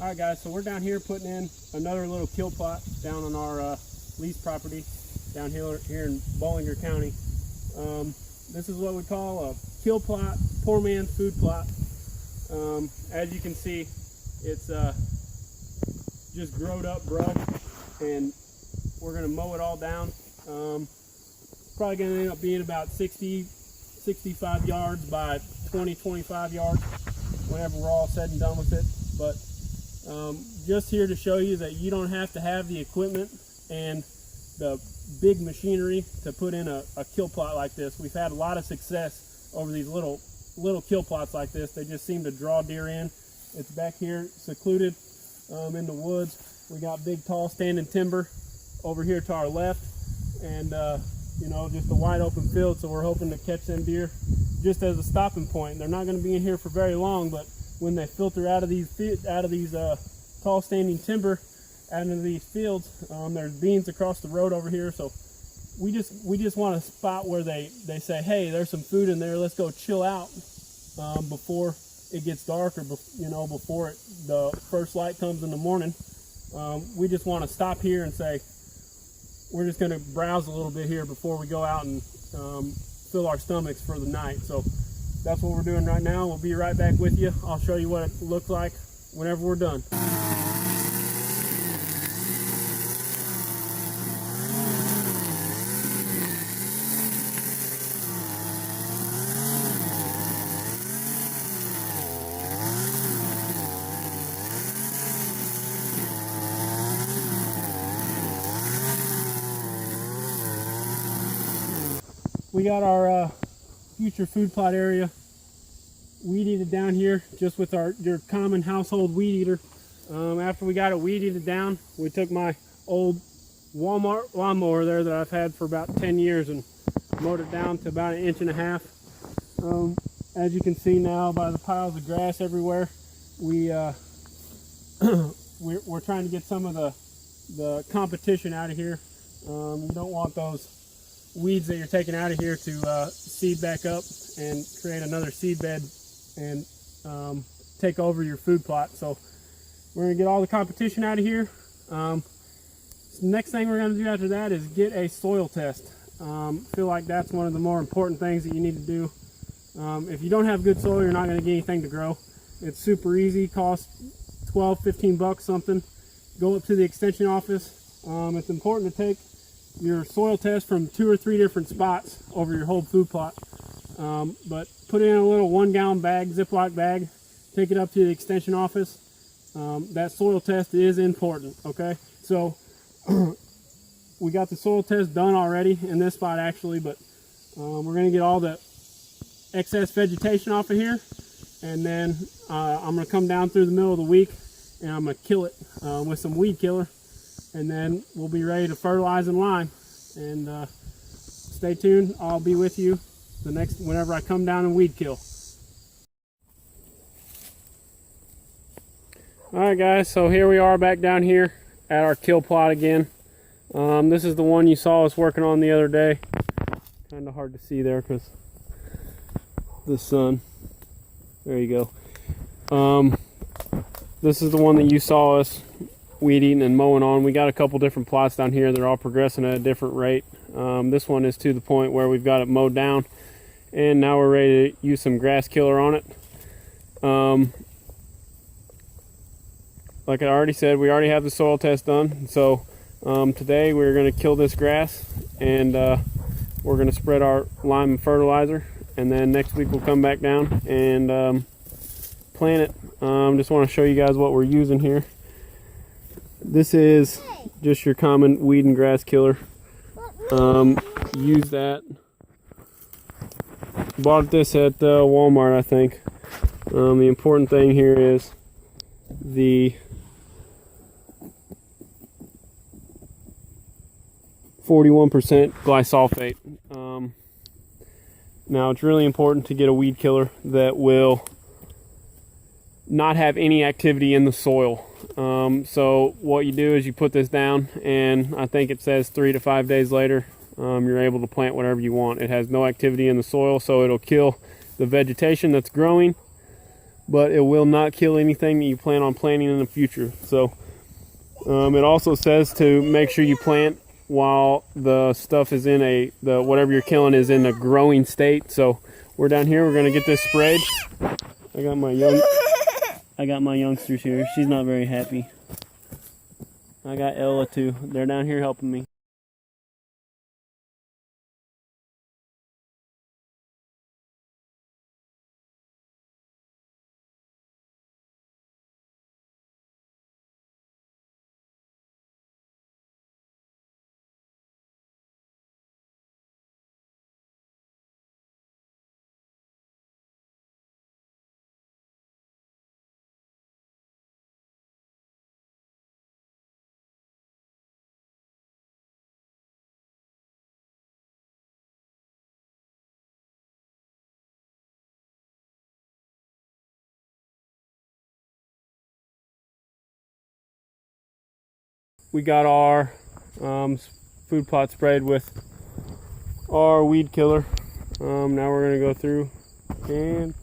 All right, guys, so we're down here putting in another little kill plot down on our lease property down here in Bollinger County. This is what we call a kill plot, poor man's food plot. As you can see, it's just growed up brush, and we're gonna mow it all down. Probably gonna end up being about 65 yards by 25 yards whenever we're all said and done with it. But just here to show you that you don't have to have the equipment and the big machinery to put in a kill plot like this. We've had a lot of success over these little kill plots like this. They just seem to draw deer in. It's back here secluded in the woods. We got big tall standing timber over here to our left, and you know, just a wide open field, so we're hoping to catch them deer just as a stopping point. They're not going to be in here for very long, but when they filter out of these tall standing timber out into these fields, there's beans across the road over here, so we just want a spot where they say, hey, there's some food in there, let's go chill out before it gets dark, or before the first light comes in the morning. We just want to stop here and say, we're just going to browse a little bit here before we go out and fill our stomachs for the night. So that's what we're doing right now. We'll be right back with you. I'll show you what it looks like whenever we're done. We got our future food plot area weed eated down here, just with your common household weed eater. After we got it weed eated down, we took my old Walmart lawnmower there that I've had for about 10 years and mowed it down to about 1.5 inches. As you can see now by the piles of grass everywhere, we're trying to get some of the competition out of here. You don't want those weeds that you're taking out of here to seed back up and create another seed bed and take over your food plot. So we're gonna get all the competition out of here. Next thing we're gonna do after that is get a soil test. Feel like that's one of the more important things that you need to do. If you don't have good soil, you're not gonna get anything to grow. It's super easy, costs 12-15 bucks something. Go up to the extension office. It's important to take your soil test from 2 or 3 different spots over your whole food plot, but put it in a little 1-gallon bag, Ziploc bag, take it up to the extension office. That soil test is important. Okay, so we got the soil test done already in this spot actually, but we're going to get all the excess vegetation off of here, and then I'm going to come down through the middle of the week and I'm going to kill it with some weed killer. And then we'll be ready to fertilize and lime. And stay tuned. I'll be with you whenever I come down and weed kill. All right, guys. So here we are back down here at our kill plot again. This is the one you saw us working on the other day. Kind of hard to see there because the sun. There you go. This is the one that you saw us weed eating and mowing on. We got a couple different plots down here. They're all progressing at a different rate. This one is to the point where we've got it mowed down, and now we're ready to use some grass killer on it. Like I already said, we already have the soil test done. So today we're going to kill this grass, and we're going to spread our lime and fertilizer, and then next week we'll come back down and plant it. Just want to show you guys what we're using here. This is just your common weed and grass killer. Use that. Bought this at Walmart, I think. The important thing here is the 41% glyphosate. Now it's really important to get a weed killer that will not have any activity in the soil. So what you do is you put this down, and I think it says 3 to 5 days later you're able to plant whatever you want. It has no activity in the soil, so it'll kill the vegetation that's growing. but it will not kill anything that you plan on planting in the future. So it also says to make sure you plant while the stuff is in whatever you're killing is in a growing state. So we're down here, we're gonna get this sprayed. I got my youngsters here. She's not very happy. I got Ella too. They're down here helping me. We got our food plot sprayed with our weed killer. Now we're going to go through and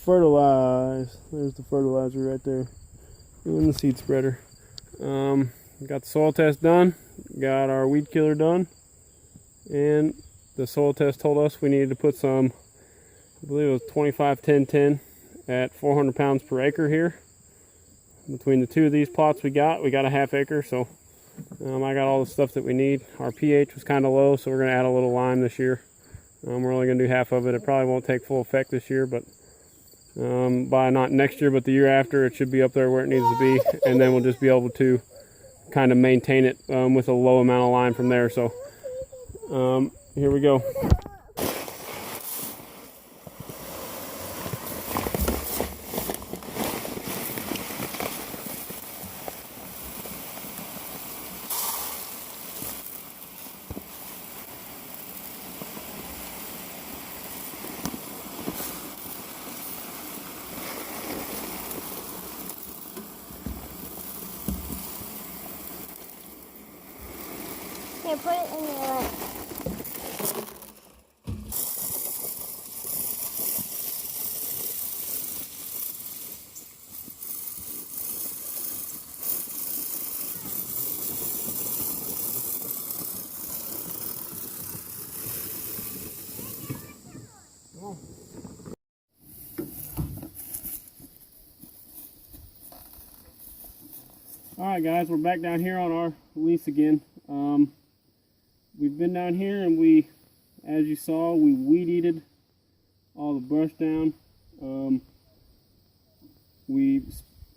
fertilize. There's the fertilizer right there. And the seed spreader. Got the soil test done. Got our weed killer done. And the soil test told us we needed to put some, I believe it was 25-10-10 at 400 pounds per acre here. Between the two of these plots we got a half acre, so I got all the stuff that we need. Our pH was kind of low, so we're going to add a little lime this year. We're only going to do half of it. It probably won't take full effect this year, but by not next year, but the year after, it should be up there where it needs to be, and then we'll just be able to kind of maintain it with a low amount of lime from there. So here we go. Here, put it in your lap. Alright guys, we're back down here on our lease again. We've been down here and as you saw, we weed-eated all the brush down. We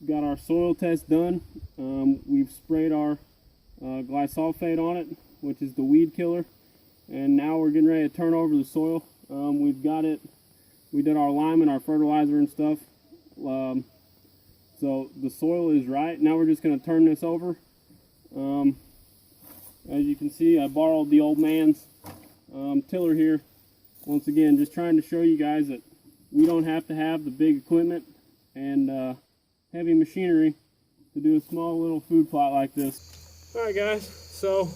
got our soil test done. We've sprayed our glyphosate on it, which is the weed killer. And now we're getting ready to turn over the soil. We did our lime and our fertilizer and stuff. So the soil is right. Now we're just going to turn this over. As you can see, I borrowed the old man's tiller here. Once again, just trying to show you guys that we don't have to have the big equipment and heavy machinery to do a small little food plot like this. Alright guys, so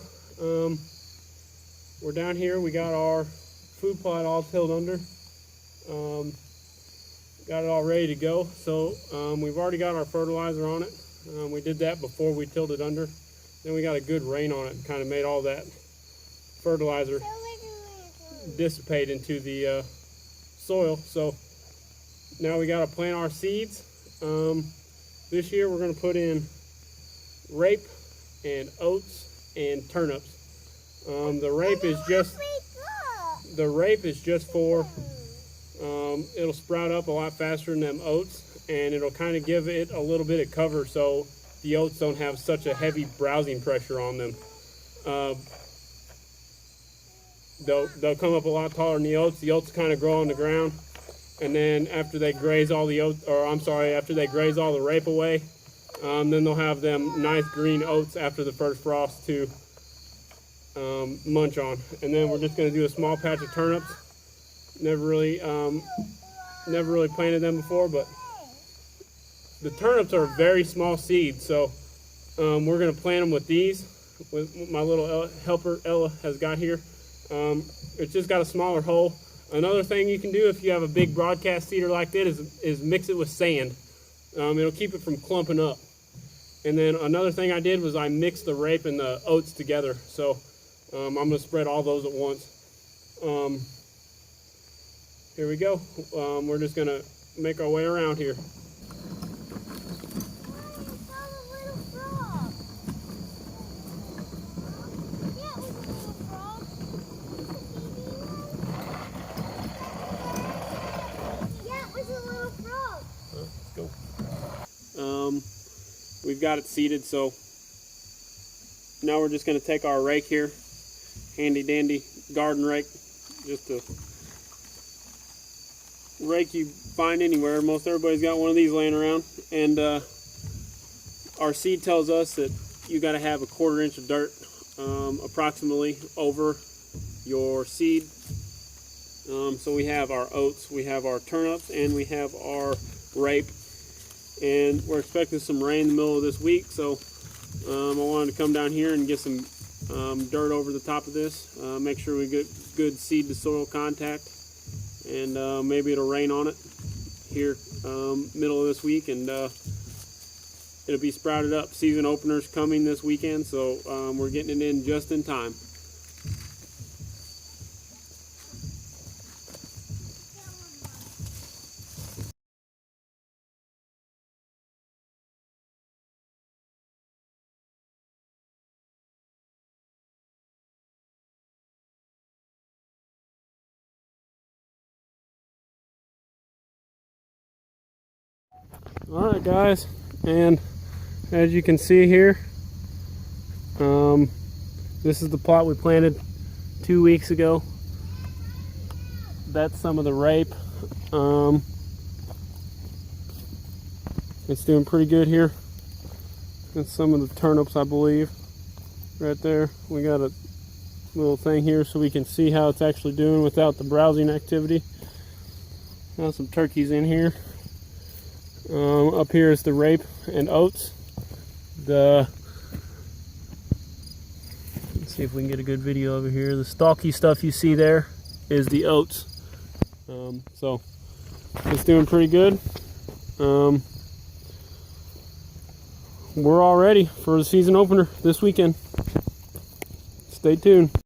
we're down here. We got our food plot all tilled under. Got it all ready to go. So we've already got our fertilizer on it. We did that before we tilled it under. Then we got a good rain on it and kind of made all that fertilizer dissipate into the soil. So now we got to plant our seeds. This year we're going to put in rape and oats and turnips. The rape is just for it'll sprout up a lot faster than them oats, and it'll kind of give it a little bit of cover so the oats don't have such a heavy browsing pressure on them. They'll come up a lot taller than the oats kind of grow on the ground, and then after they graze all the oats, after they graze all the rape away, then they'll have them nice green oats after the first frost to munch on. And then we're just going to do a small patch of turnips. Never really planted them before, but the turnips are very small seeds, so we're going to plant them with these, with my little helper Ella has got here. It's just got a smaller hole. Another thing you can do if you have a big broadcast seeder like that is mix it with sand. It'll keep it from clumping up. And then another thing I did was I mixed the rape and the oats together. So I'm going to spread all those at once. Here we go. We're just going to make our way around here. We've got it seeded, so now we're just going to take our rake here, handy dandy garden rake, just a rake you find anywhere. Most everybody's got one of these laying around, and our seed tells us that you got to have a 1/4 inch of dirt approximately over your seed. So we have our oats, we have our turnips, and we have our rape. And we're expecting some rain in the middle of this week, so I wanted to come down here and get some dirt over the top of this, make sure we get good seed to soil contact, and maybe it'll rain on it here middle of this week, and it'll be sprouted up. Season opener's coming this weekend, so we're getting it in just in time. Alright guys, and as you can see here, this is the plot we planted 2 weeks ago. That's some of the rape. It's doing pretty good here. That's some of the turnips, I believe, right there. We got a little thing here so we can see how it's actually doing without the browsing activity. Got some turkeys in here. Up here is the rape and oats. Let's see if we can get a good video over here. The stalky stuff you see there is the oats. So it's doing pretty good. We're all ready for the season opener this weekend. Stay tuned.